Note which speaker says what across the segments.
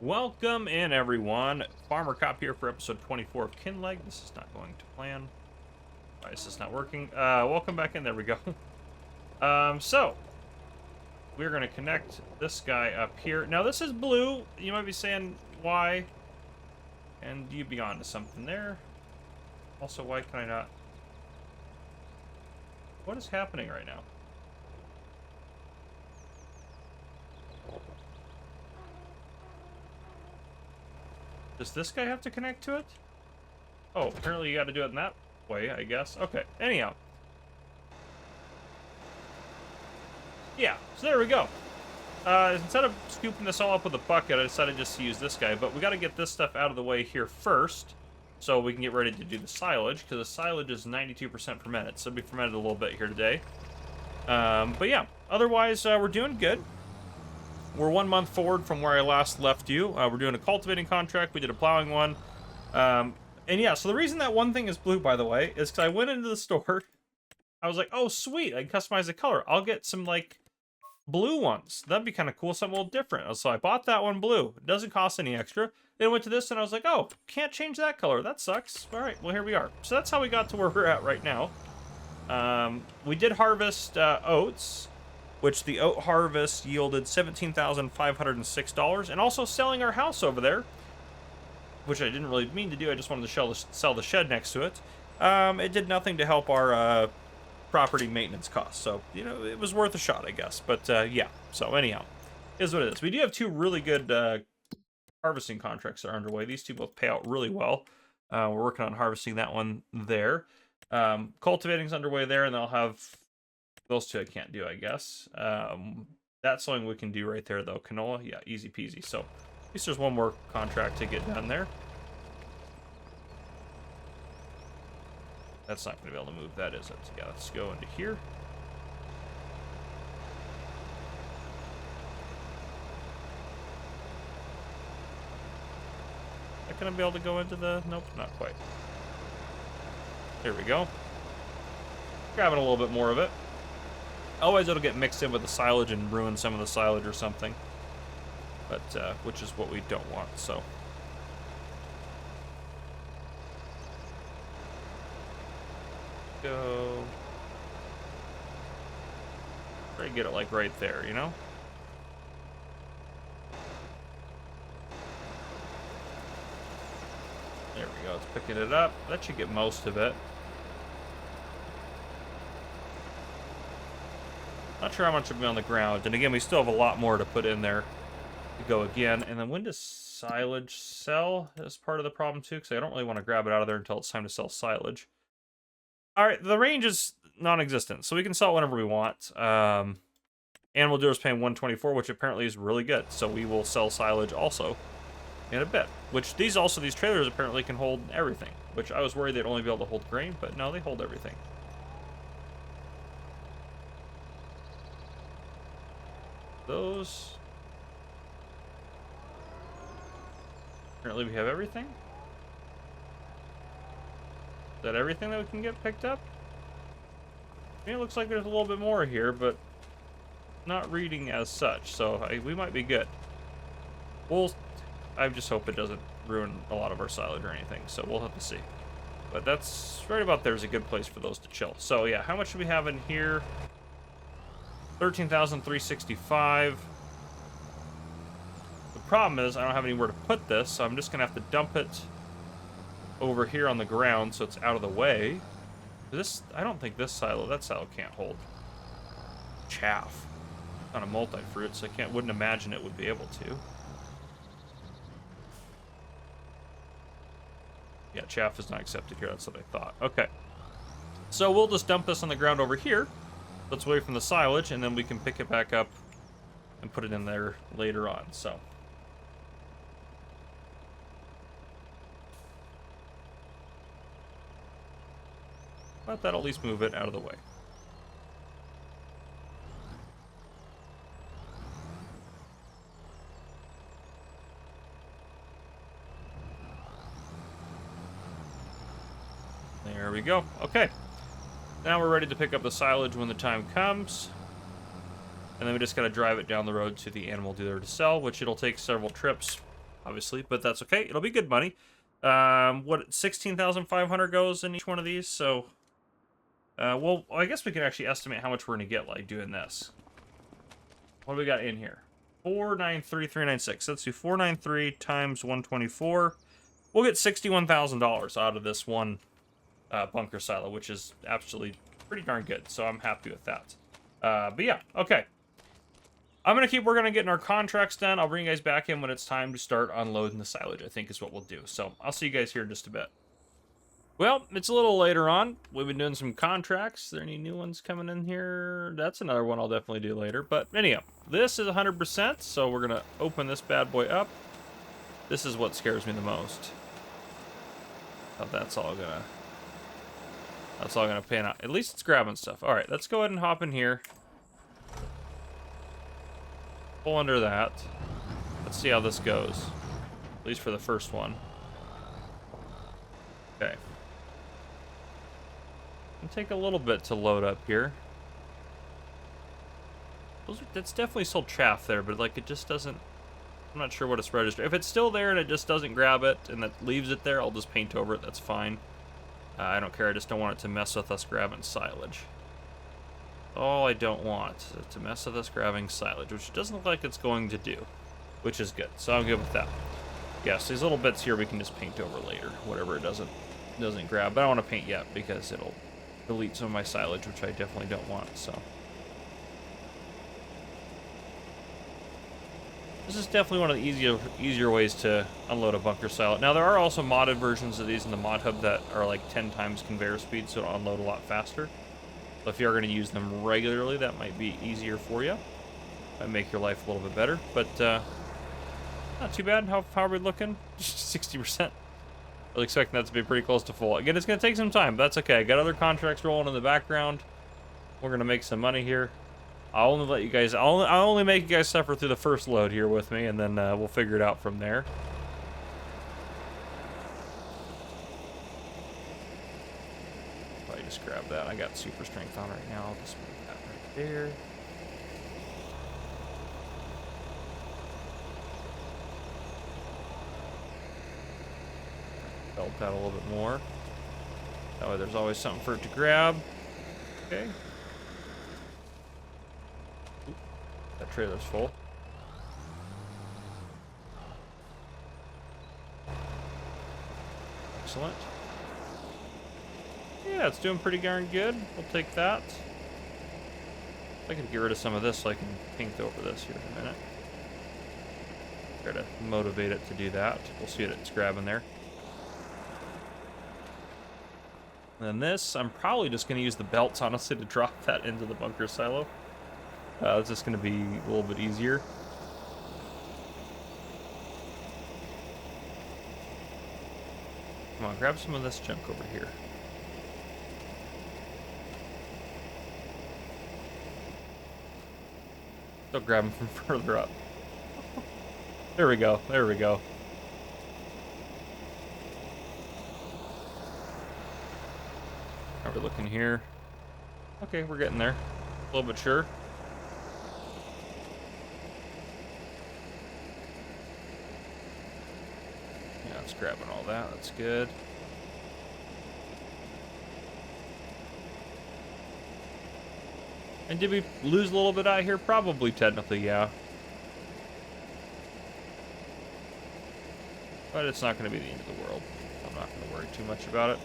Speaker 1: Welcome in, everyone. Farmer Cop here for episode 24 of Kinlaig. This is not going to plan. Why is this not working? Welcome back in. There we go. So we're going to connect this guy up here. Now, this is blue. You might be saying, why? And you be on to something there. Also, why can I not? What is happening right now? Does this guy have to connect to it? Oh, apparently you got to do it in that way, I guess. Okay, anyhow. Yeah, so there we go. Instead of scooping this all up with a bucket, I decided just to use this guy. But we got to get this stuff out of the way here first, so we can get ready to do the silage, because the silage is 92% fermented, so it'll be fermented a little bit here today. But yeah, otherwise, we're doing good. We're 1 month forward from where I last left you. We're doing a cultivating contract. We did a plowing one. And yeah, so the reason that one thing is blue, by the way, is because I went into the store. I was like, oh, sweet. I can customize the color. I'll get some, like, blue ones. That'd be kind of cool. Something a little different. So I bought that one blue. It doesn't cost any extra. Then I went to this, and I was like, oh, can't change that color. That sucks. All right, well, here we are. So that's how we got to where we're at right now. We did harvest oats, which the oat harvest yielded $17,506, and also selling our house over there, which I didn't really mean to do. I just wanted to sell the shed next to it. It did nothing to help our property maintenance costs, so, you know, it was worth a shot, I guess. But yeah, so anyhow, is what it is. We do have two really good harvesting contracts that are underway. These two both pay out really well. We're working on harvesting that one there. Cultivating's underway there, and they'll have those two I can't do, I guess. That's something we can do right there, though. Canola, yeah, easy peasy. So, at least there's one more contract to get done there. That's not going to be able to move that, is it? Yeah, let's go into here. Is that going to be able to go into the... Nope, not quite. There we go. Grabbing a little bit more of it. Otherwise, it'll get mixed in with the silage and ruin some of the silage or something. But, which is what we don't want, so. Go. Try to get it, like, right there, you know? There we go, it's picking it up. That should get most of it. Not sure how much will be on the ground. And again, we still have a lot more to put in there to go again. And then when does silage sell? That's part of the problem too, because I don't really want to grab it out of there until it's time to sell silage. All right, the range is non-existent, so we can sell it whenever we want. Animal dealer's paying $124, which apparently is really good. So we will sell silage also in a bit. Which these trailers apparently can hold everything. Which I was worried they'd only be able to hold grain, but no, they hold everything. Those. Apparently we have everything. Is that everything that we can get picked up? I mean, it looks like there's a little bit more here, but not reading as such, so we might be good. I just hope it doesn't ruin a lot of our silage or anything, so we'll have to see. But that's right about there is a good place for those to chill. So yeah, how much do we have in here? 13,365. The problem is I don't have anywhere to put this, so I'm just gonna have to dump it over here on the ground so it's out of the way. I don't think that silo can't hold chaff on a multi-fruit, so I wouldn't imagine it would be able to. Yeah, chaff is not accepted here. That's what I thought. Okay, so we'll just dump this on the ground over here. Let's away from the silage, and then we can pick it back up and put it in there later on, so. But that'll at least move it out of the way. There we go. Okay. Now we're ready to pick up the silage when the time comes. And then we just got to drive it down the road to the animal dealer to sell, which it'll take several trips obviously, but that's okay. It'll be good money. What 16,500 goes in each one of these, so well, I guess we can actually estimate how much we're gonna get like doing this. What do we got in here? 493,396. Let's do 493 times 124. We'll get $61,000 out of this one bunker silo, which is absolutely pretty darn good. So I'm happy with that. But yeah, okay. I'm going to keep working on getting our contracts done. I'll bring you guys back in when it's time to start unloading the silage, I think is what we'll do. So I'll see you guys here in just a bit. Well, it's a little later on. We've been doing some contracts. Are there any new ones coming in here? That's another one I'll definitely do later. But anyhow, this is 100%, so we're going to open this bad boy up. This is what scares me the most. Oh, that's all gonna pan out. At least it's grabbing stuff. All right, let's go ahead and hop in here. Pull under that. Let's see how this goes. At least for the first one. Okay. It'll take a little bit to load up here. That's definitely still chaff there, but like it just doesn't. I'm not sure what it's registered. If it's still there and it just doesn't grab it and it leaves it there, I'll just paint over it. That's fine. I don't care. I just don't want it to mess with us grabbing silage. All I don't want is to mess with us grabbing silage, which it doesn't look like it's going to do, which is good. So I'm good with that. Yes, these little bits here we can just paint over later, whatever it doesn't grab. But I don't want to paint yet because it'll delete some of my silage, which I definitely don't want. So this is definitely one of the easier ways to unload a bunker silo. Now there are also modded versions of these in the mod hub that are like 10 times conveyor speed, so it'll unload a lot faster. So if you're going to use them regularly, that might be easier for you. Might make your life a little bit better, but not too bad. How are we looking? 60%. I was expecting that to be pretty close to full. Again, it's going to take some time, but that's okay. I got other contracts rolling in the background. We're going to make some money here. I'll only let you guys. I'll only make you guys suffer through the first load here with me, and then we'll figure it out from there. Just grab that. I got super strength on right now. I'll just move that right there. Belt that a little bit more. That way there's always something for it to grab. Okay. Oop, that trailer's full. Excellent. Yeah, it's doing pretty darn good. We'll take that. I can get rid of some of this so I can paint over this here in a minute. Try to motivate it to do that. We'll see what it's grabbing there. And then this, I'm probably just going to use the belts, honestly, to drop that into the bunker silo. It's just going to be a little bit easier. Come on, grab some of this junk over here. Still grab them from further up. There we go. There we go. How are we looking here? Okay, we're getting there. A little bit sure. Yeah, it's grabbing all that. That's good. And did we lose a little bit out here? Probably, technically, yeah. But it's not going to be the end of the world. I'm not going to worry too much about it.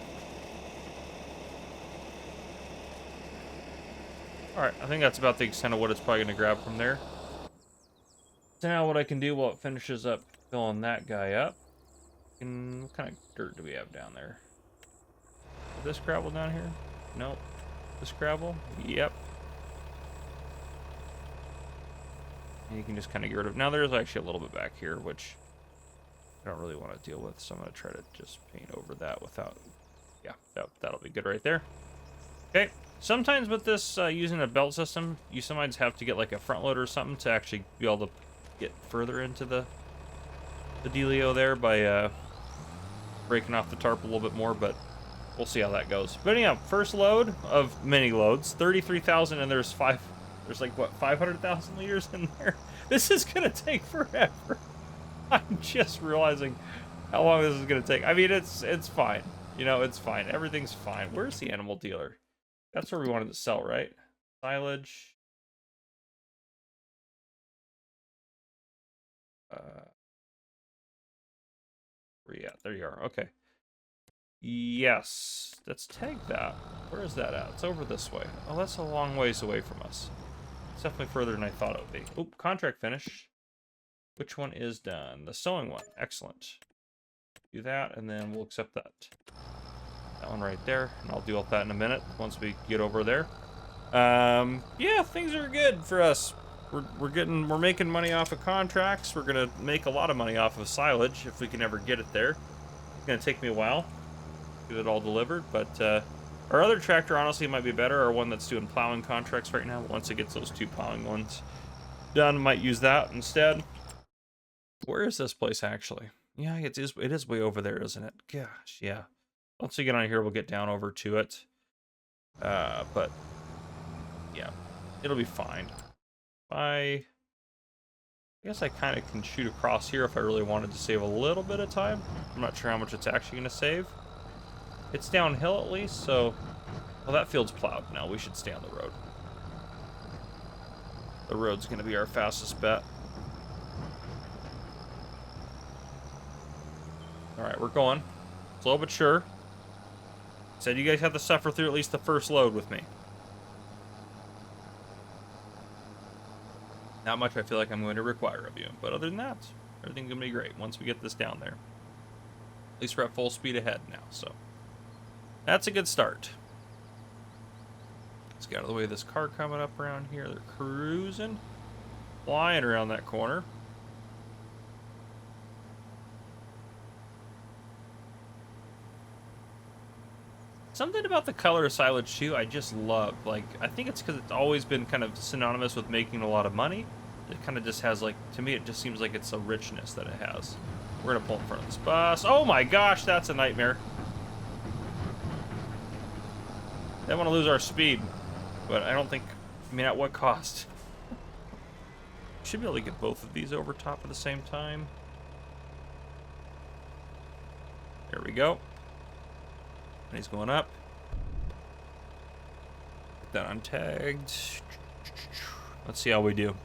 Speaker 1: Alright, I think that's about the extent of what it's probably going to grab from there. So now what I can do while it finishes up filling that guy up. What kind of dirt do we have down there? Is this gravel down here? Nope. This gravel? Yep. And you can just kind of get rid of. Now there's actually a little bit back here, which I don't really want to deal with, so I'm going to try to just paint over that without. Yeah, that'll be good right there. Okay. Sometimes with this using a belt system, you sometimes have to get like a front loader or something to actually be able to get further into the dealio there by breaking off the tarp a little bit more, but we'll see how that goes. But anyhow, first load of mini loads, 33,000, and there's like what, 500,000 liters in there. This is gonna take forever. I'm just realizing how long this is gonna take. I mean, it's fine. You know, it's fine. Everything's fine. Where's the animal dealer? That's where we wanted to sell, right? Silage. Where you at? There you are. Okay. Yes. Let's tag that. Where is that at? It's over this way. Oh, that's a long ways away from us. It's definitely further than I thought it would be. Oop, contract finish. Which one is done? The sewing one. Excellent. Do that, and then we'll accept that. That one right there, and I'll deal with that in a minute once we get over there. Yeah, things are good for us. We're making money off of contracts. We're gonna make a lot of money off of silage if we can ever get it there. It's gonna take me a while to get it all delivered, but our other tractor honestly might be better. Our one that's doing plowing contracts right now. Once it gets those 2 plowing ones done, might use that instead. Where is this place actually? Yeah, it is way over there, isn't it? Gosh, yeah. Once we get on here, we'll get down over to it. But yeah, it'll be fine. I guess I kind of can shoot across here if I really wanted to save a little bit of time. I'm not sure how much it's actually going to save. It's downhill at least, so... Well, that field's plowed now. We should stay on the road. The road's going to be our fastest bet. Alright, we're going. Slow but sure. Said you guys have to suffer through at least the first load with me. Not much I feel like I'm going to require of you. But other than that, everything's going to be great once we get this down there. At least we're at full speed ahead now, so... That's a good start. Let's get out of the way of this car coming up around here. They're cruising. Flying around that corner. Something about the color of silage too, I just love. Like, I think it's because it's always been kind of synonymous with making a lot of money. It kind of just has, like, to me, it just seems like it's a richness that it has. We're gonna pull in front of this bus. Oh my gosh, that's a nightmare. They want to lose our speed, but I don't think. I mean, at what cost? Should be able to get both of these over top at the same time. There we go. And he's going up. Put that untagged. Let's see how we do.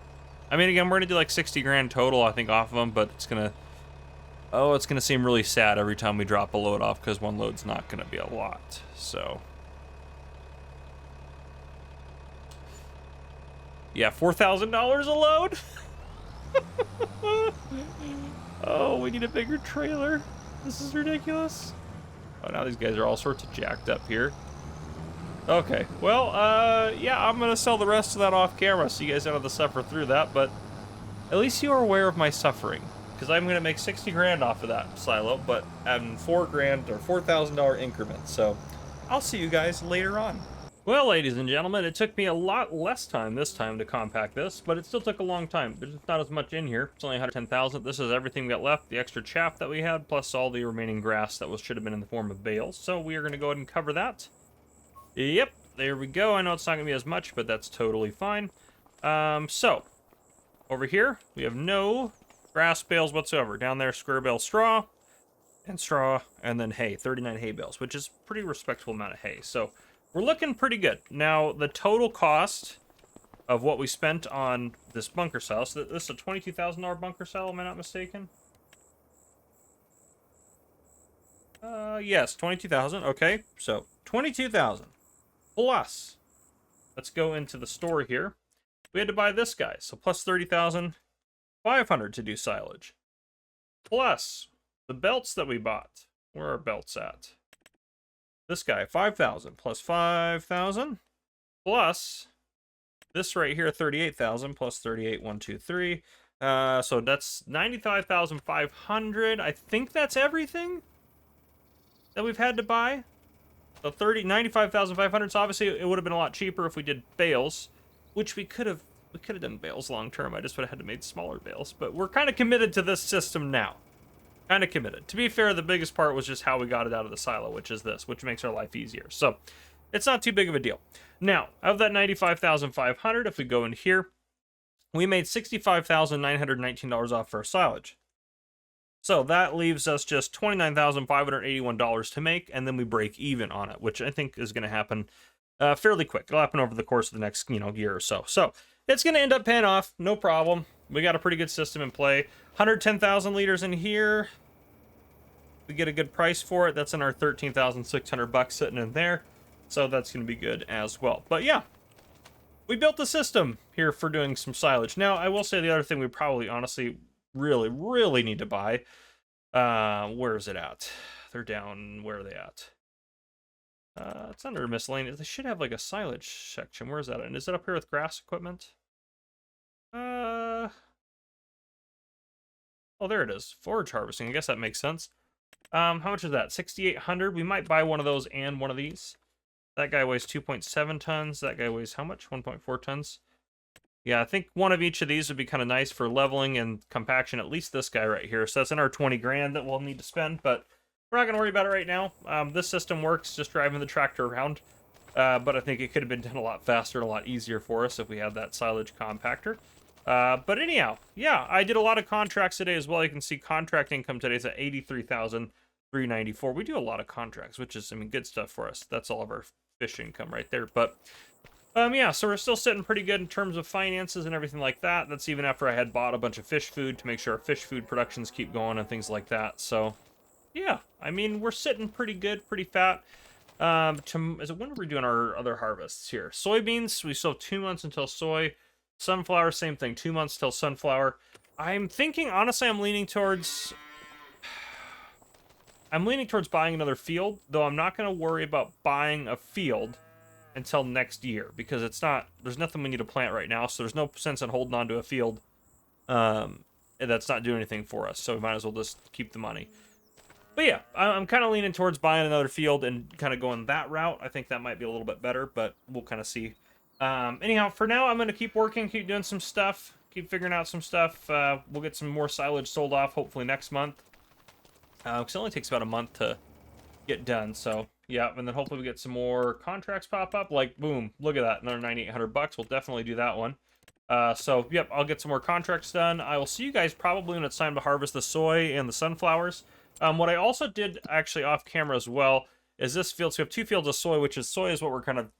Speaker 1: I mean, again, we're gonna do like 60 grand total, I think, off of them, but it's gonna... Oh, it's gonna seem really sad every time we drop a load off, because one load's not gonna be a lot, so... Yeah, $4,000 a load? Oh, we need a bigger trailer. This is ridiculous. Oh, now these guys are all sorts of jacked up here. Okay, well, yeah, I'm gonna sell the rest of that off camera so you guys don't have to suffer through that, but at least you are aware of my suffering, because I'm gonna make 60 grand off of that silo, but in 4 grand or $4,000 increments, so I'll see you guys later on. Well, ladies and gentlemen, it took me a lot less time this time to compact this, but it still took a long time. There's not as much in here. It's only 110,000. This is everything we got left, the extra chaff that we had, plus all the remaining grass that should have been in the form of bales. So we are going to go ahead and cover that. Yep, there we go. I know it's not going to be as much, but that's totally fine. So, over here, we have no grass bales whatsoever. Down there, square bale straw, and then hay, 39 hay bales, which is a pretty respectable amount of hay. So, we're looking pretty good. Now, the total cost of what we spent on this bunker cell, so this is a $22,000 bunker cell, am I not mistaken? Yes, 22,000. Okay, so 22,000 plus. Let's go into the store here. We had to buy this guy, so plus 30,500 to do silage. Plus the belts that we bought. Where are belts at? This guy, 5,000 plus 5,000 plus this right here, 38,000 plus 38, 1, 2, 3. So that's 95,500. I think that's everything that we've had to buy. So 95,500. So obviously it would have been a lot cheaper if we did bales, which we could have done bales long term. I just would have had to make smaller bales, but we're kind of committed to this system now. Kind of committed. To be fair, the biggest part was just how we got it out of the silo, which is this, which makes our life easier. So it's not too big of a deal. Now, of that 95,500, if we go in here, we made $65,919 off for our silage. So that leaves us just $29,581 to make, and then we break even on it, which I think is going to happen fairly quick. It'll happen over the course of the next, year or so. So it's going to end up paying off, no problem. We got a pretty good system in play. 110,000 liters in here. We get a good price for it. That's in our 13,600 bucks sitting in there. So that's going to be good as well. But yeah, we built the system here for doing some silage. Now, I will say the other thing we probably honestly really need to buy. Where is it at? They're down. Where are they at? It's under miscellaneous. They should have like a silage section. Where is that? And is it up here with grass equipment? Oh, there it is. Forage harvesting. I guess that makes sense. How much is that? 6,800. We might buy one of those and one of these. That guy weighs 2.7 tons. That guy weighs how much? 1.4 tons. Yeah, I think one of each of these would be kind of nice for leveling and compaction. At least this guy right here. So that's in our 20 grand that we'll need to spend, but we're not going to worry about it right now. This system works, just driving the tractor around. But I think it could have been done a lot faster and a lot easier for us if we had that silage compactor. But anyhow, yeah, I did a lot of contracts today as well. You can see contract income today is at $83,394. We do a lot of contracts, which is, good stuff for us. That's all of our fish income right there. But yeah, so we're still sitting pretty good in terms of finances and everything like that. That's even after I had bought a bunch of fish food to make sure our fish food productions keep going and things like that. So yeah, we're sitting pretty good, pretty fat. When are we doing our other harvests here? Soybeans, we still have 2 months until soy. Sunflower, same thing, 2 months till sunflower. I'm thinking, honestly, I'm leaning towards buying another field, though I'm not going to worry about buying a field until next year, because there's nothing we need to plant right now, so there's no sense in holding on to a field that's not doing anything for us, so we might as well just keep the money. But yeah, I'm kind of leaning towards buying another field and kind of going that route. I think that might be a little bit better, but we'll kind of see. Anyhow, for now, I'm going to keep working, keep doing some stuff, keep figuring out some stuff. We'll get some more silage sold off, hopefully next month. Because it only takes about a month to get done, so yeah, and then hopefully we get some more contracts pop up, like, boom, look at that, another 9,800 bucks. We'll definitely do that one. So, yep, I'll get some more contracts done. I will see you guys probably when it's time to harvest the soy and the sunflowers. What I also did, actually, off camera as well, is this field. So we have 2 fields of soy, which is what we're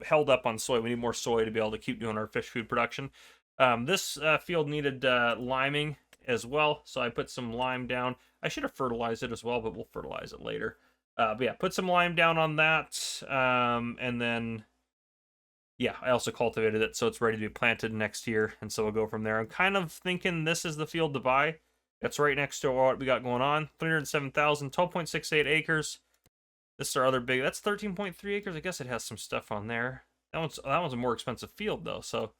Speaker 1: held up on soy. We need more soy to be able to keep doing our fish food production. This field needed liming as well, so I put some lime down. I should have fertilized it as well, but we'll fertilize it later. But yeah, put some lime down on that, and then, yeah, I also cultivated it, so it's ready to be planted next year, and so we'll go from there. I'm kind of thinking this is the field to buy. It's right next to what we got going on. 307,000, 12.68 acres. This is our other big, that's 13.3 acres. I guess it has some stuff on there. That one's a more expensive field, though, so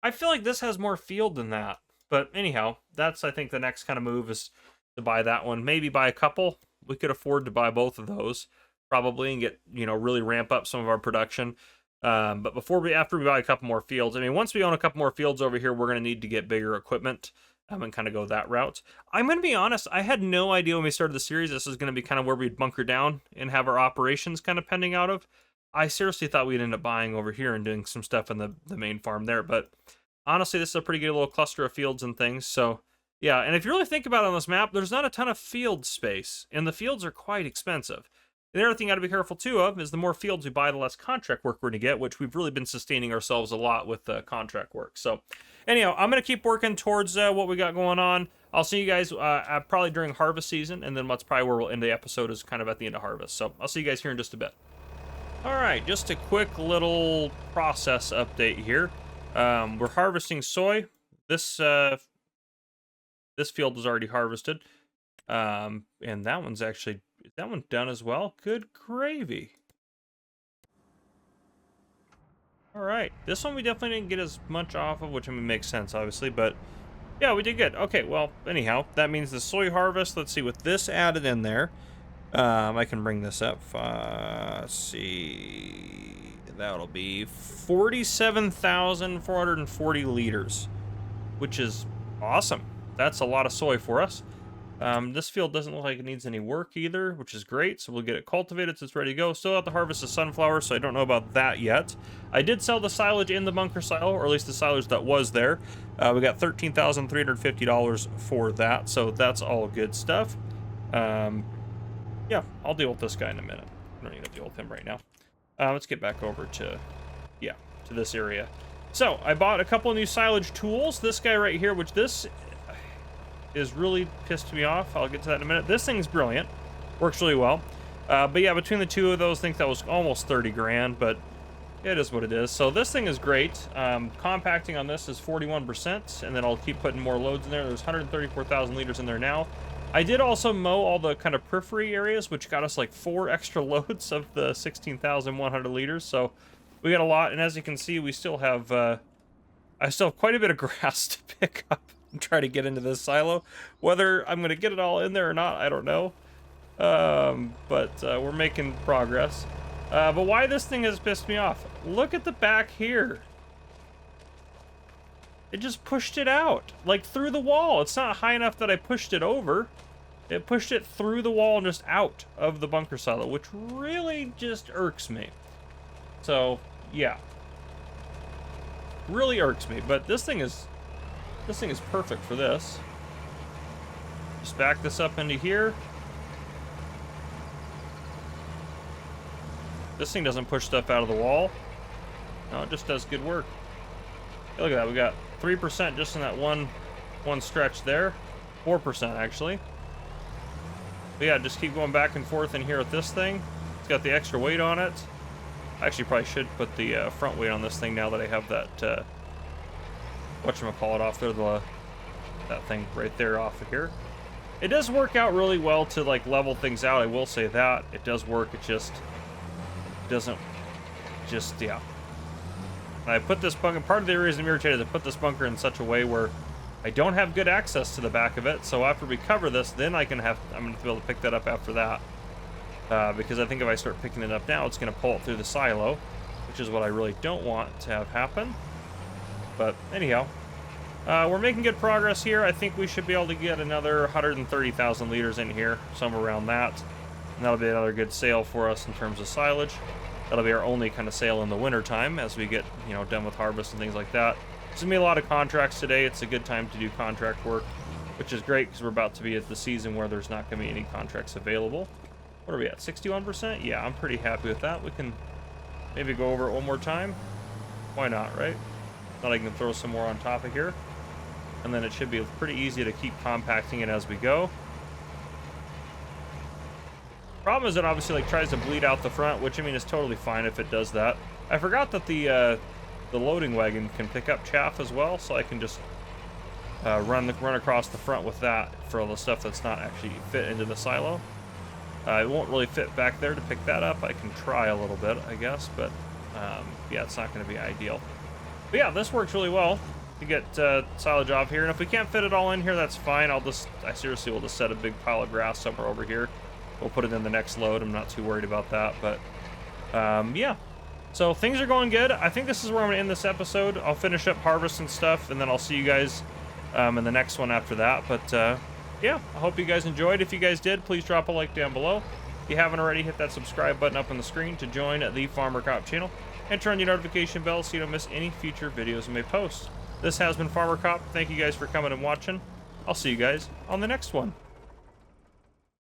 Speaker 1: I feel like this has more field than that. But anyhow, that's, I think, the next kind of move is to buy that one. Maybe buy a couple. We could afford to buy both of those, probably, and get, really ramp up some of our production. But after we buy a couple more fields, once we own a couple more fields over here, we're going to need to get bigger equipment and kind of go that route. I'm going to be honest, I had no idea when we started the series this is going to be kind of where we'd bunker down and have our operations kind of pending out of. I seriously thought we'd end up buying over here and doing some stuff in the main farm there, but honestly, this is a pretty good little cluster of fields and things, so yeah. And if you really think about it on this map, there's not a ton of field space, and the fields are quite expensive. The other thing you got to be careful, too, of is the more fields we buy, the less contract work we're going to get, which we've really been sustaining ourselves a lot with contract work. So, anyhow, I'm going to keep working towards what we got going on. I'll see you guys probably during harvest season, and then that's probably where we'll end the episode, is kind of at the end of harvest. So, I'll see you guys here in just a bit. All right, just a quick little process update here. We're harvesting soy. This field was already harvested, and that one's actually... Is that one done as well? Good gravy. All right. This one we definitely didn't get as much off of, which makes sense, obviously. But, yeah, we did good. Okay, well, anyhow, that means the soy harvest. Let's see, with this added in there, I can bring this up. Let's see. That'll be 47,440 liters, which is awesome. That's a lot of soy for us. This field doesn't look like it needs any work either, which is great. So we'll get it cultivated so it's ready to go. Still have to harvest the sunflower, so I don't know about that yet. I did sell the silage in the bunker silo, or at least the silage that was there. We got $13,350 for that, so that's all good stuff. Yeah, I'll deal with this guy in a minute. I don't need to deal with him right now. Let's get back over to, yeah, to this area. So I bought a couple of new silage tools. This guy right here, which this is really pissed me off. I'll get to that in a minute. This thing's brilliant. Works really well. But yeah, between the two of those, I think that was almost 30 grand, but it is what it is. So this thing is great. Compacting on this is 41%, and then I'll keep putting more loads in there. There's 134,000 liters in there now. I did also mow all the kind of periphery areas, which got us like 4 extra loads of the 16,100 liters. So we got a lot, and as you can see, we still have, I still have quite a bit of grass to pick up and try to get into this silo. Whether I'm going to get it all in there or not, I don't know. But we're making progress. But why this thing has pissed me off? Look at the back here. It just pushed it out, like through the wall. It's not high enough that I pushed it over. It pushed it through the wall and just out of the bunker silo, which really just irks me. So, yeah. Really irks me, but this thing is perfect for this. Just back this up into here. This thing doesn't push stuff out of the wall. No, it just does good work. Hey, look at that, we got 3% just in that one stretch there. 4% actually. But yeah, just keep going back and forth in here with this thing. It's got the extra weight on it. I actually probably should put the front weight on this thing now that I have that whatchamacallit off there, that thing right there off of here. It does work out really well to like level things out, I will say that. It does work, it just doesn't, yeah. I put this bunker, part of the reason I'm irritated is I put this bunker in such a way where I don't have good access to the back of it, so after we cover this, then I'm going to be able to pick that up after that. Because I think if I start picking it up now, it's going to pull it through the silo, which is what I really don't want to have happen. But anyhow, we're making good progress here. I think we should be able to get another 130,000 liters in here, somewhere around that. And that'll be another good sale for us in terms of silage. That'll be our only kind of sale in the winter time as we get, you know, done with harvest and things like that. There's gonna be a lot of contracts today. It's a good time to do contract work, which is great because we're about to be at the season where there's not gonna be any contracts available. What are we at, 61%? Yeah, I'm pretty happy with that. We can maybe go over it one more time. Why not, right? Thought I can throw some more on top of here. And then it should be pretty easy to keep compacting it as we go. Problem is it obviously like tries to bleed out the front, which I mean is totally fine if it does that. I forgot that the loading wagon can pick up chaff as well, so I can just run across the front with that for all the stuff that's not actually fit into the silo. It won't really fit back there to pick that up. I can try a little bit, I guess, but yeah, it's not going to be ideal. But yeah, this works really well to get silage off here, and if we can't fit it all in here, that's fine. I seriously will just set a big pile of grass somewhere over here. We'll put it in the next load. I'm not too worried about that, but yeah. So things are going good. I think this is where I'm gonna end this episode. I'll finish up harvest and stuff, and then I'll see you guys in the next one after that. But yeah, I hope you guys enjoyed. If you guys did, please drop a like down below. If you haven't already, hit that subscribe button up on the screen to join the Farmer Cop channel, and turn your notification bell so you don't miss any future videos I may post. This has been Farmer Cop. Thank you guys for coming and watching. I'll see you guys on the next one.